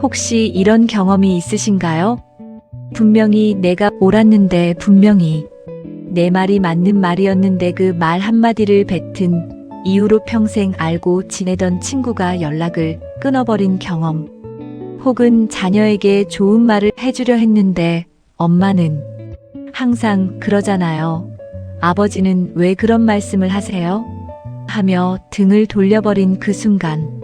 혹시 이런 경험이 있으신가요? 분명히 내가 옳았는데, 분명히 내 말이 맞는 말이었는데 그 말 한마디를 뱉은 이후로 평생 알고 지내던 친구가 연락을 끊어버린 경험. 혹은 자녀에게 좋은 말을 해주려 했는데 엄마는 항상 그러잖아요. 아버지는 왜 그런 말씀을 하세요? 하며 등을 돌려버린 그 순간.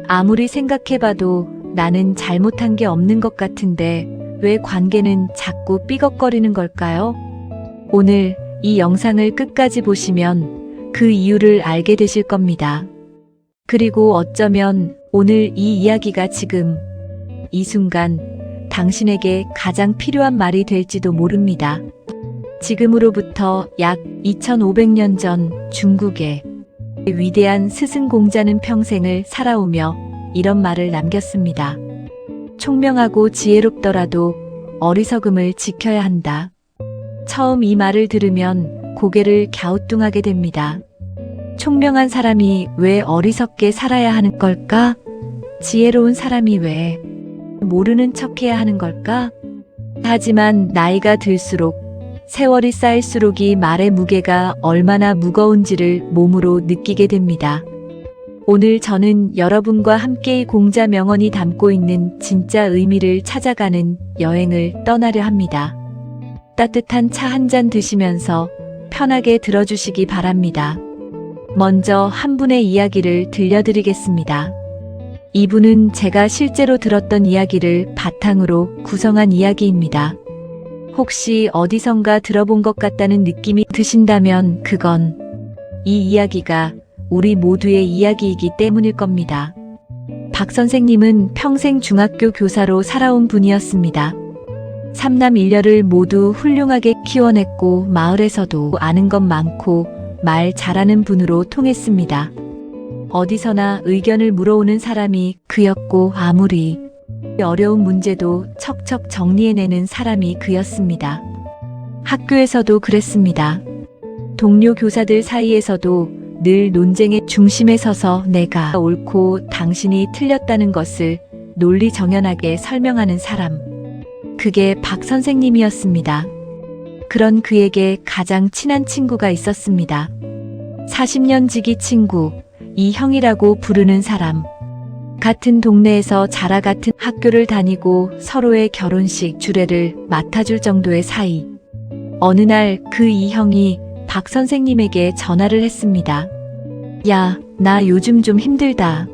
아무리 생각해봐도 나는 잘못한 게 없는 것 같은데 왜 관계는 자꾸 삐걱거리는 걸까요? 오늘 이 영상을 끝까지 보시면 그 이유를 알게 되실 겁니다. 그리고 어쩌면 오늘 이 이야기가 지금 이 순간 당신에게 가장 필요한 말이 될지도 모릅니다. 지금으로부터 약 2500년 전 중국의 위대한 스승공자는 평생을 살아오며 이런 말을 남겼습니다. 총명하고 지혜롭더라도 어리석음을 지켜야 한다. 처음 이 말을 들으면 고개를 갸우뚱하게 됩니다. 총명한 사람이 왜 어리석게 살아야 하는 걸까? 지혜로운 사람이 왜 모르는 척해야 하는 걸까? 하지만 나이가 들수록 세월이 쌓일수록 이 말의 무게가 얼마나 무거운지를 몸으로 느끼게 됩니다. 오늘 저는 여러분과 함께 이 공자 명언이 담고 있는 진짜 의미를 찾아가는 여행을 떠나려 합니다. 따뜻한 차 한 잔 드시면서 편하게 들어주시기 바랍니다. 먼저 한 분의 이야기를 들려드리겠습니다. 이분은 제가 실제로 들었던 이야기를 바탕으로 구성한 이야기입니다. 혹시 어디선가 들어본 것 같다는 느낌이 드신다면 그건 이 이야기가 우리 모두의 이야기이기 때문일 겁니다. 박 선생님은 평생 중학교 교사로 살아온 분이었습니다. 삼남 일녀를 모두 훌륭하게 키워냈고 마을에서도 아는 것 많고 말 잘하는 분으로 통했습니다. 어디서나 의견을 물어오는 사람이 그였고 아무리 어려운 문제도 척척 정리해내는 사람이 그였습니다. 학교에서도 그랬습니다. 동료 교사들 사이에서도 늘 논쟁의 중심에 서서 내가 옳고 당신이 틀렸다는 것을 논리정연하게 설명하는 사람. 그게 박 선생님이었습니다. 그런 그에게 가장 친한 친구가 있었습니다. 40년 지기 친구, 이형이라고 부르는 사람. 같은 동네에서 자라 같은 학교를 다니고 서로의 결혼식 주례를 맡아줄 정도의 사이. 어느 날 그 이형이 박 선생님에게 전화를 했습니다. 야, 나 요즘 좀 힘들다.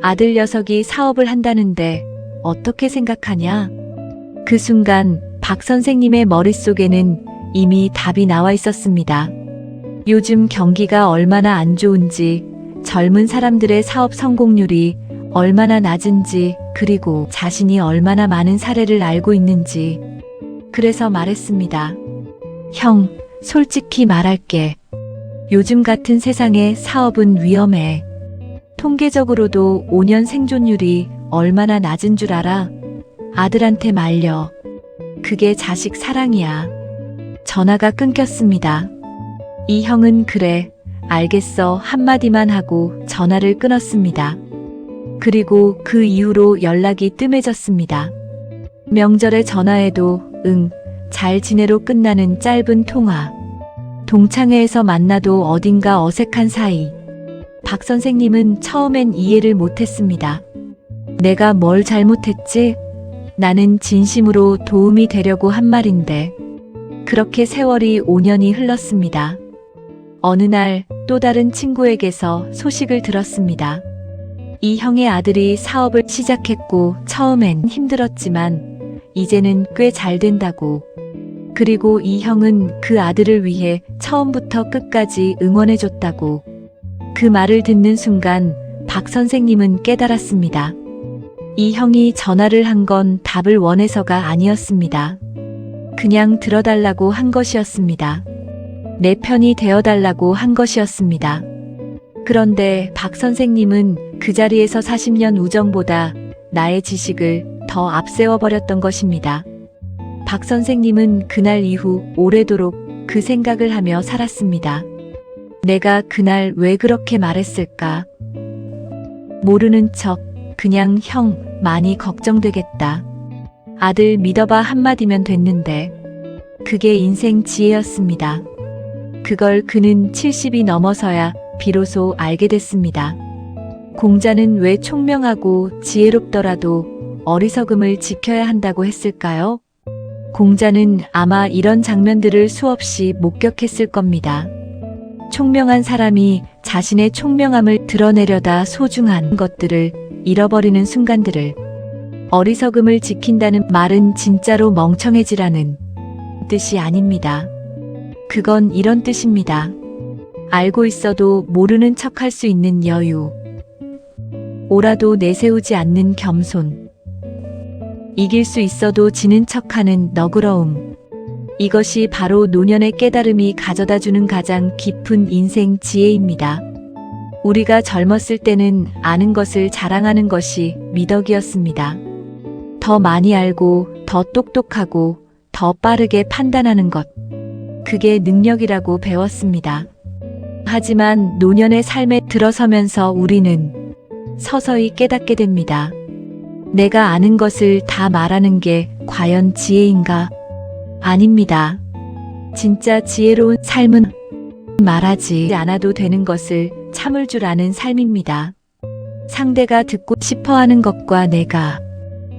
아들 녀석이 사업을 한다는데 어떻게 생각하냐? 그 순간 박 선생님의 머릿속에는 이미 답이 나와 있었습니다. 요즘 경기가 얼마나 안 좋은지, 젊은 사람들의 사업 성공률이 얼마나 낮은지, 그리고 자신이 얼마나 많은 사례를 알고 있는지. 그래서 말했습니다. 형, 솔직히 말할게. 요즘 같은 세상에 사업은 위험해. 통계적으로도 5년 생존율이 얼마나 낮은 줄 알아? 아들한테 말려. 그게 자식 사랑이야. 전화가 끊겼습니다. 이 형은 그래, 알겠어 한마디만 하고 전화를 끊었습니다. 그리고 그 이후로 연락이 뜸해졌습니다. 명절에 전화해도 응, 잘 지내로 끝나는 짧은 통화. 동창회에서 만나도 어딘가 어색한 사이. 박 선생님은 처음엔 이해를 못했습니다. 내가 뭘 잘못했지? 나는 진심으로 도움이 되려고 한 말인데. 그렇게 세월이 5년이 흘렀습니다. 어느 날 또 다른 친구에게서 소식을 들었습니다. 이 형의 아들이 사업을 시작했고 처음엔 힘들었지만 이제는 꽤 잘 된다고. 그리고 이 형은 그 아들을 위해 처음부터 끝까지 응원해줬다고. 그 말을 듣는 순간 박 선생님은 깨달았습니다. 이 형이 전화를 한 건 답을 원해서가 아니었습니다. 그냥 들어달라고 한 것이었습니다. 내 편이 되어달라고 한 것이었습니다. 그런데 박 선생님은 그 자리에서 40년 우정보다 나의 지식을 더 앞세워버렸던 것입니다. 박 선생님은 그날 이후 오래도록 그 생각을 하며 살았습니다. 내가 그날 왜 그렇게 말했을까? 모르는 척, 그냥 형, 많이 걱정되겠다. 아들 믿어봐 한마디면 됐는데. 그게 인생 지혜였습니다. 그걸 그는 70이 넘어서야 비로소 알게 됐습니다. 공자는 왜 총명하고 지혜롭더라도 어리석음을 지켜야 한다고 했을까요? 공자는 아마 이런 장면들을 수없이 목격했을 겁니다. 총명한 사람이 자신의 총명함을 드러내려다 소중한 것들을 잃어버리는 순간들을. 어리석음을 지킨다는 말은 진짜로 멍청해지라는 뜻이 아닙니다. 그건 이런 뜻입니다. 알고 있어도 모르는 척할 수 있는 여유. 오라도 내세우지 않는 겸손. 이길 수 있어도 지는 척하는 너그러움. 이것이 바로 노년의 깨달음이 가져다주는 가장 깊은 인생 지혜입니다. 우리가 젊었을 때는 아는 것을 자랑하는 것이 미덕이었습니다. 더 많이 알고, 더 똑똑하고, 더 빠르게 판단하는 것. 그게 능력이라고 배웠습니다. 하지만 노년의 삶에 들어서면서 우리는 서서히 깨닫게 됩니다. 내가 아는 것을 다 말하는 게 과연 지혜인가? 아닙니다. 진짜 지혜로운 삶은 말하지 않아도 되는 것을 참을 줄 아는 삶입니다. 상대가 듣고 싶어 하는 것과 내가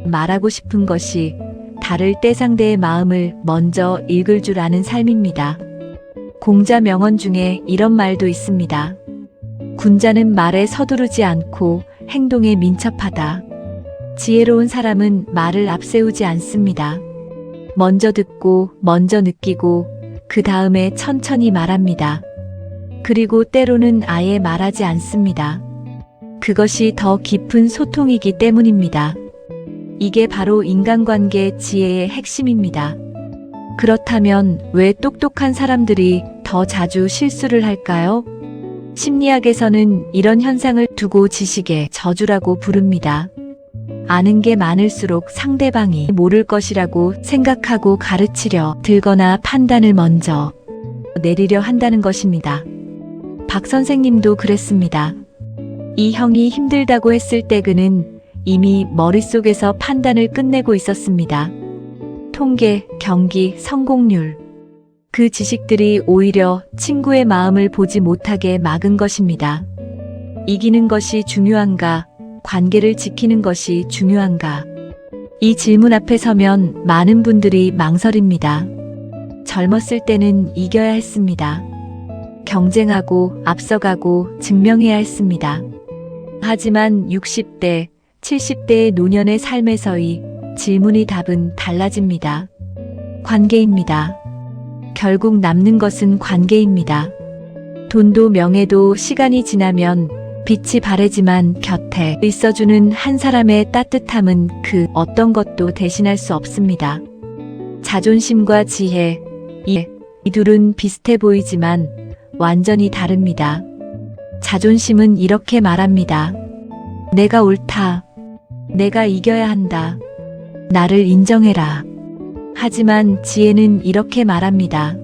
말하고 싶은 것이 다를 때 상대의 마음을 먼저 읽을 줄 아는 삶입니다. 공자 명언 중에 이런 말도 있습니다. 군자는 말에 서두르지 않고 행동에 민첩하다. 지혜로운 사람은 말을 앞세우지 않습니다. 먼저 듣고, 먼저 느끼고, 그 다음에 천천히 말합니다. 그리고 때로는 아예 말하지 않습니다. 그것이 더 깊은 소통이기 때문입니다. 이게 바로 인간관계 지혜의 핵심입니다. 그렇다면 왜 똑똑한 사람들이 더 자주 실수를 할까요? 심리학에서는 이런 현상을 두고 지식의 저주라고 부릅니다. 아는 게 많을수록 상대방이 모를 것이라고 생각하고 가르치려 들거나 판단을 먼저 내리려 한다는 것입니다. 박 선생님도 그랬습니다. 이 형이 힘들다고 했을 때 그는 이미 머릿속에서 판단을 끝내고 있었습니다. 통계, 경기, 성공률. 그 지식들이 오히려 친구의 마음을 보지 못하게 막은 것입니다. 이기는 것이 중요한가? 관계를 지키는 것이 중요한가? 이 질문 앞에 서면 많은 분들이 망설입니다. 젊었을 때는 이겨야 했습니다. 경쟁하고 앞서가고 증명해야 했습니다. 하지만 60대, 70대의 노년의 삶에서의 질문이 답은 달라집니다. 관계입니다. 결국 남는 것은 관계입니다. 돈도 명예도 시간이 지나면 빛이 바래지만 곁에 있어주는 한 사람의 따뜻함은 그 어떤 것도 대신할 수 없습니다. 자존심과 지혜, 이 둘은 비슷해 보이지만 완전히 다릅니다. 자존심은 이렇게 말합니다. 내가 옳다. 내가 이겨야 한다. 나를 인정해라. 하지만 지혜는 이렇게 말합니다.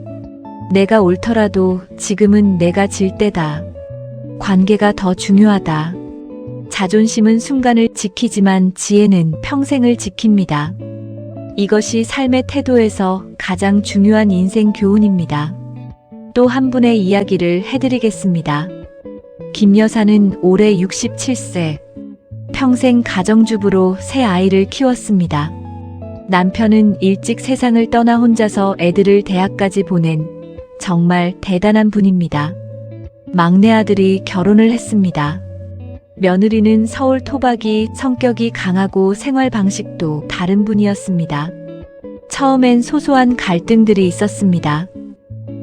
내가 옳더라도 지금은 내가 질 때다. 관계가 더 중요하다. 자존심은 순간을 지키지만 지혜는 평생을 지킵니다. 이것이 삶의 태도에서 가장 중요한 인생 교훈입니다. 또 한 분의 이야기를 해드리겠습니다. 김 여사는 올해 67세. 평생 가정주부로 세 아이를 키웠습니다. 남편은 일찍 세상을 떠나 혼자서 애들을 대학까지 보낸 정말 대단한 분입니다. 막내 아들이 결혼을 했습니다. 며느리는 서울 토박이, 성격이 강하고 생활 방식도 다른 분이었습니다. 처음엔 소소한 갈등들이 있었습니다.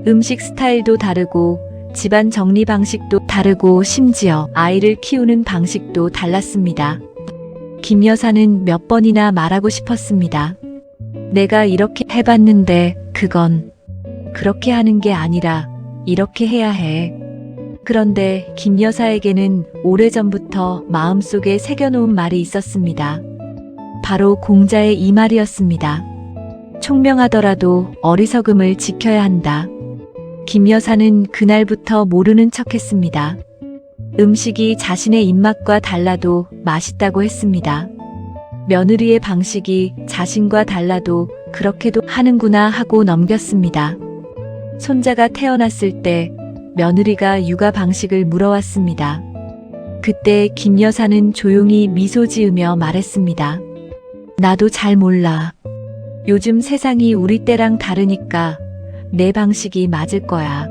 음식 스타일도 다르고 집안 정리 방식도 다르고 심지어 아이를 키우는 방식도 달랐습니다. 김 여사는 몇 번이나 말하고 싶었습니다. 내가 이렇게 해봤는데 그건 그렇게 하는 게 아니라 이렇게 해야 해. 그런데 김 여사에게는 오래전부터 마음속에 새겨놓은 말이 있었습니다. 바로 공자의 이 말이었습니다. 총명하더라도 어리석음을 지켜야 한다. 김 여사는 그날부터 모르는 척했습니다. 음식이 자신의 입맛과 달라도 맛있다고 했습니다. 며느리의 방식이 자신과 달라도 그렇게도 하는구나 하고 넘겼습니다. 손자가 태어났을 때 며느리가 육아 방식을 물어왔습니다. 그때 김 여사는 조용히 미소 지으며 말했습니다. 나도 잘 몰라. 요즘 세상이 우리 때랑 다르니까 내 방식이 맞을 거야.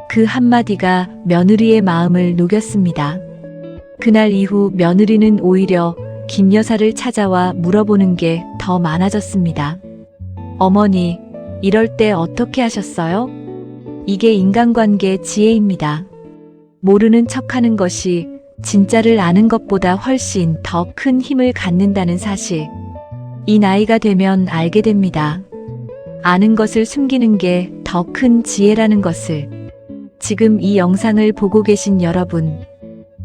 그 한마디가 며느리의 마음을 녹였습니다. 그날 이후 며느리는 오히려 김 여사를 찾아와 물어보는 게 더 많아졌습니다. 어머니, 이럴 때 어떻게 하셨어요? 이게 인간관계 지혜입니다. 모르는 척하는 것이 진짜를 아는 것보다 훨씬 더 큰 힘을 갖는다는 사실. 이 나이가 되면 알게 됩니다. 아는 것을 숨기는 게 더 큰 지혜라는 것을. 지금 이 영상을 보고 계신 여러분,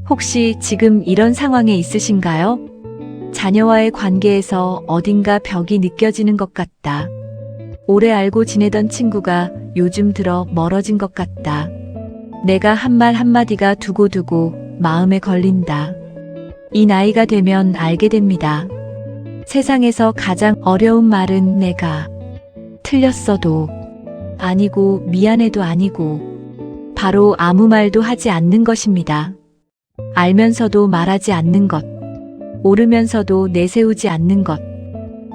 혹시 지금 이런 상황에 있으신가요? 자녀와의 관계에서 어딘가 벽이 느껴지는 것 같다. 오래 알고 지내던 친구가 요즘 들어 멀어진 것 같다. 내가 한 말 한마디가 두고두고 마음에 걸린다. 이 나이가 되면 알게 됩니다. 세상에서 가장 어려운 말은 내가 틀렸어도 아니고 미안해도 아니고 바로 아무 말도 하지 않는 것입니다. 알면서도 말하지 않는 것, 옳으면서도 내세우지 않는 것,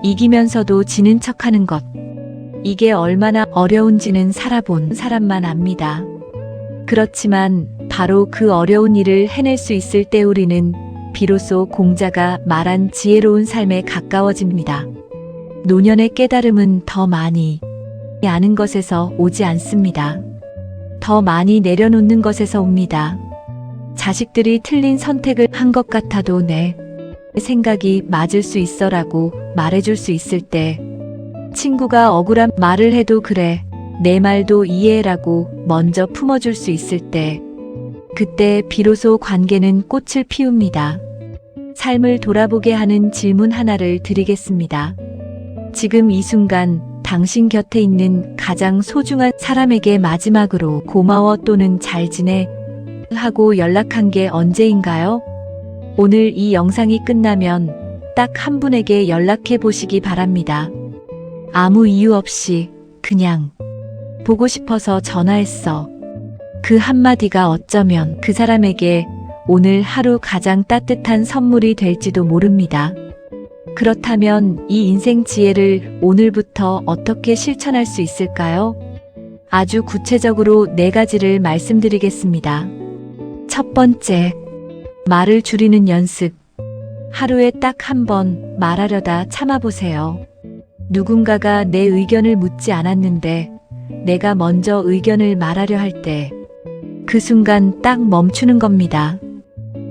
이기면서도 지는 척하는 것. 이게 얼마나 어려운지는 살아본 사람만 압니다. 그렇지만 바로 그 어려운 일을 해낼 수 있을 때 우리는 비로소 공자가 말한 지혜로운 삶에 가까워집니다. 노년의 깨달음은 더 많이 아는 것에서 오지 않습니다. 더 많이 내려놓는 것에서 옵니다. 자식들이 틀린 선택을 한 것 같아도 내 생각이 맞을 수 있어라고 말해줄 수 있을 때, 친구가 억울한 말을 해도 그래, 내 말도 이해해라고 먼저 품어줄 수 있을 때, 그때 비로소 관계는 꽃을 피웁니다. 삶을 돌아보게 하는 질문 하나를 드리겠습니다. 지금 이 순간 당신 곁에 있는 가장 소중한 사람에게 마지막으로 고마워 또는 잘 지내 하고 연락한 게 언제인가요? 오늘 이 영상이 끝나면 딱 한 분에게 연락해 보시기 바랍니다. 아무 이유 없이 그냥 보고 싶어서 전화했어. 그 한마디가 어쩌면 그 사람에게 오늘 하루 가장 따뜻한 선물이 될지도 모릅니다. 그렇다면 이 인생 지혜를 오늘부터 어떻게 실천할 수 있을까요? 아주 구체적으로 4가지를 말씀드리겠습니다. 첫 번째, 말을 줄이는 연습. 하루에 딱 한 번 말하려다 참아보세요. 누군가가 내 의견을 묻지 않았는데 내가 먼저 의견을 말하려 할 때 그 순간 딱 멈추는 겁니다.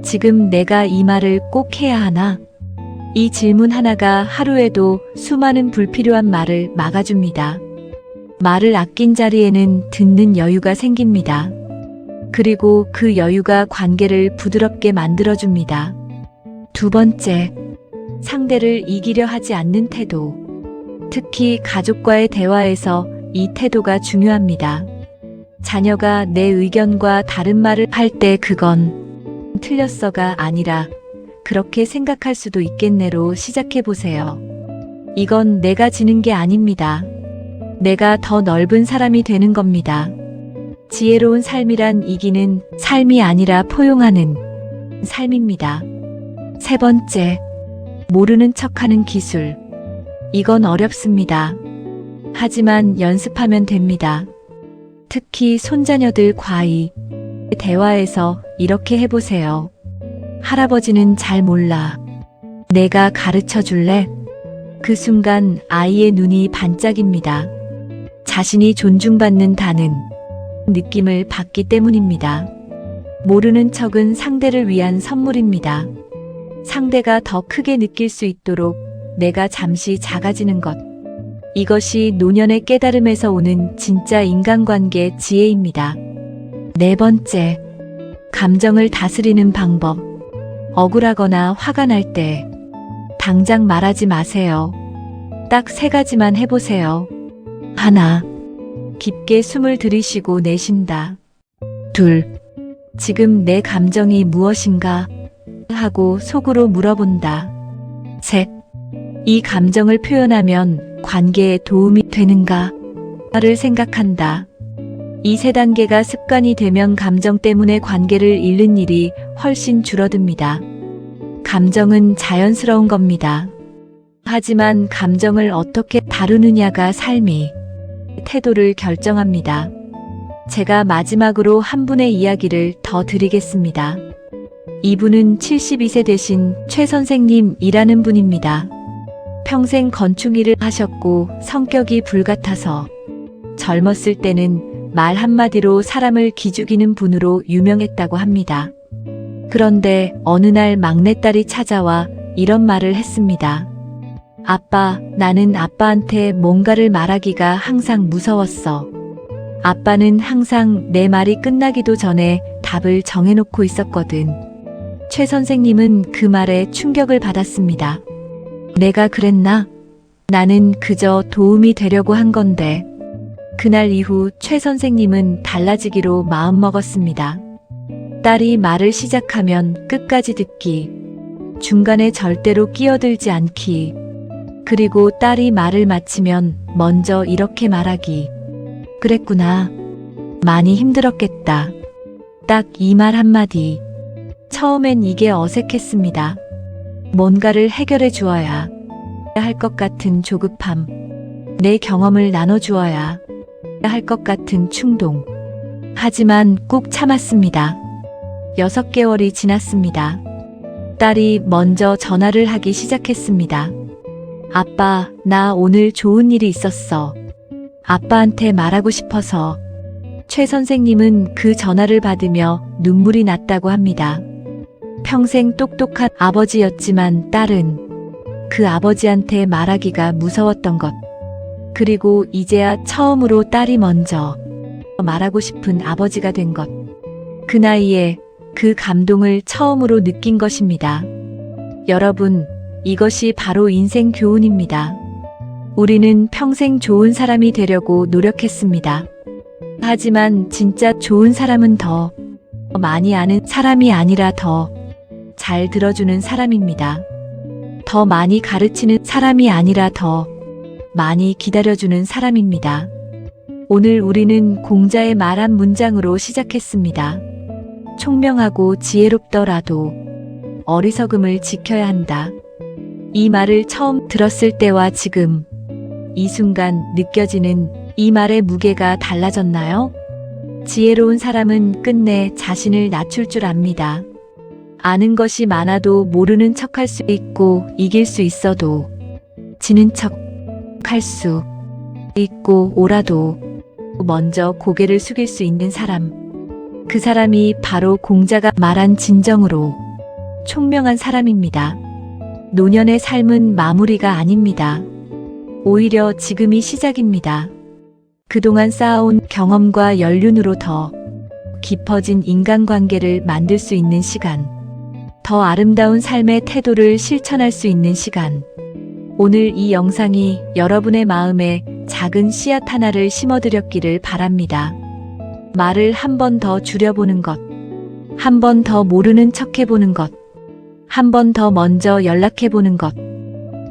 지금 내가 이 말을 꼭 해야 하나? 이 질문 하나가 하루에도 수많은 불필요한 말을 막아줍니다. 말을 아낀 자리에는 듣는 여유가 생깁니다. 그리고 그 여유가 관계를 부드럽게 만들어줍니다. 두 번째, 상대를 이기려 하지 않는 태도. 특히 가족과의 대화에서 이 태도가 중요합니다. 자녀가 내 의견과 다른 말을 할 때 그건 틀렸어가 아니라 그렇게 생각할 수도 있겠네로 시작해 보세요. 이건 내가 지는 게 아닙니다. 내가 더 넓은 사람이 되는 겁니다. 지혜로운 삶이란 이기는 삶이 아니라 포용하는 삶입니다. 세 번째, 모르는 척하는 기술. 이건 어렵습니다. 하지만 연습하면 됩니다. 특히 손자녀들 과이 대화에서 이렇게 해보세요. 할아버지는 잘 몰라. 내가 가르쳐 줄래? 그 순간 아이의 눈이 반짝입니다. 자신이 존중받는다는 느낌을 받기 때문입니다. 모르는 척은 상대를 위한 선물입니다. 상대가 더 크게 느낄 수 있도록 내가 잠시 작아지는 것. 이것이 노년의 깨달음에서 오는 진짜 인간관계 지혜입니다. 네 번째, 감정을 다스리는 방법. 억울하거나 화가 날 때 당장 말하지 마세요. 딱 3가지만 해보세요. 하나, 깊게 숨을 들이쉬고 내쉰다. 둘, 지금 내 감정이 무엇인가? 하고 속으로 물어본다. 셋. 이 감정을 표현하면 관계에 도움이 되는가? 를 생각한다. 이 세 단계가 습관이 되면 감정 때문에 관계를 잃는 일이 훨씬 줄어듭니다. 감정은 자연스러운 겁니다. 하지만 감정을 어떻게 다루느냐가 삶의 태도를 결정합니다. 제가 마지막으로 한 분의 이야기를 더 드리겠습니다. 이분은 72세 되신 최 선생님이라는 분입니다. 평생 건축 일을 하셨고 성격이 불같아서 젊었을 때는 말 한마디로 사람을 기죽이는 분으로 유명했다고 합니다. 그런데 어느 날 막내딸이 찾아와 이런 말을 했습니다. 아빠, 나는 아빠한테 뭔가를 말하기가 항상 무서웠어. 아빠는 항상 내 말이 끝나기도 전에 답을 정해놓고 있었거든. 최 선생님은 그 말에 충격을 받았습니다. 내가 그랬나? 나는 그저 도움이 되려고 한 건데. 그날 이후 최 선생님은 달라지기로 마음먹었습니다. 딸이 말을 시작하면 끝까지 듣기, 중간에 절대로 끼어들지 않기, 그리고 딸이 말을 마치면 먼저 이렇게 말하기. 그랬구나. 많이 힘들었겠다. 딱 이 말 한마디. 처음엔 이게 어색했습니다. 뭔가를 해결해 주어야 할 것 같은 조급함, 내 경험을 나눠주어야 할 것 같은 충동. 하지만 꾹 참았습니다. 6개월이 지났습니다. 딸이 먼저 전화를 하기 시작했습니다. 아빠, 나 오늘 좋은 일이 있었어. 아빠한테 말하고 싶어서. 최 선생님은 그 전화를 받으며 눈물이 났다고 합니다. 평생 똑똑한 아버지였지만 딸은 그 아버지한테 말하기가 무서웠던 것. 그리고 이제야 처음으로 딸이 먼저 말하고 싶은 아버지가 된 것. 그 나이에 그 감동을 처음으로 느낀 것입니다. 여러분, 이것이 바로 인생 교훈입니다. 우리는 평생 좋은 사람이 되려고 노력했습니다. 하지만 진짜 좋은 사람은 더 많이 아는 사람이 아니라 더 잘 들어주는 사람입니다. 더 많이 가르치는 사람이 아니라 더 많이 기다려주는 사람입니다. 오늘 우리는 공자의 말 한 문장으로 시작했습니다. 총명하고 지혜롭더라도 어리석음을 지켜야 한다. 이 말을 처음 들었을 때와 지금 이 순간 느껴지는 이 말의 무게가 달라졌나요? 지혜로운 사람은 끝내 자신을 낮출 줄 압니다. 아는 것이 많아도 모르는 척할 수 있고 이길 수 있어도 지는 척 할 수 있고 오라도 먼저 고개를 숙일 수 있는 사람. 그 사람이 바로 공자가 말한 진정으로 총명한 사람입니다. 노년의 삶은 마무리가 아닙니다. 오히려 지금이 시작입니다. 그동안 쌓아온 경험과 연륜으로 더 깊어진 인간관계를 만들 수 있는 시간. 더 아름다운 삶의 태도를 실천할 수 있는 시간. 오늘 이 영상이 여러분의 마음에 작은 씨앗 하나를 심어드렸기를 바랍니다. 말을 한 번 더 줄여보는 것. 한 번 더 모르는 척해보는 것. 한 번 더 먼저 연락해보는 것.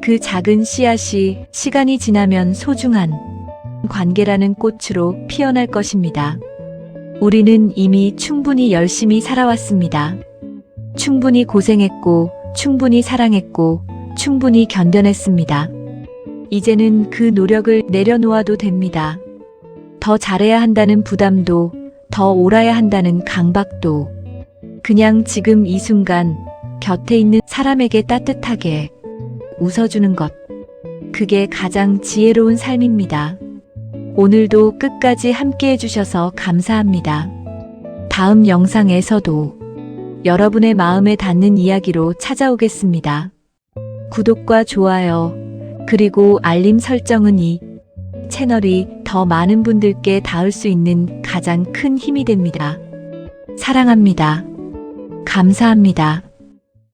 그 작은 씨앗이 시간이 지나면 소중한 관계라는 꽃으로 피어날 것입니다. 우리는 이미 충분히 열심히 살아왔습니다. 충분히 고생했고, 충분히 사랑했고, 충분히 견뎌냈습니다. 이제는 그 노력을 내려놓아도 됩니다. 더 잘해야 한다는 부담도, 더 옳아야 한다는 강박도, 그냥 지금 이 순간 곁에 있는 사람에게 따뜻하게 웃어주는 것. 그게 가장 지혜로운 삶입니다. 오늘도 끝까지 함께 해주셔서 감사합니다. 다음 영상에서도 여러분의 마음에 닿는 이야기로 찾아오겠습니다. 구독과 좋아요, 그리고 알림 설정은 이 채널이 더 많은 분들께 닿을 수 있는 가장 큰 힘이 됩니다. 사랑합니다. 감사합니다.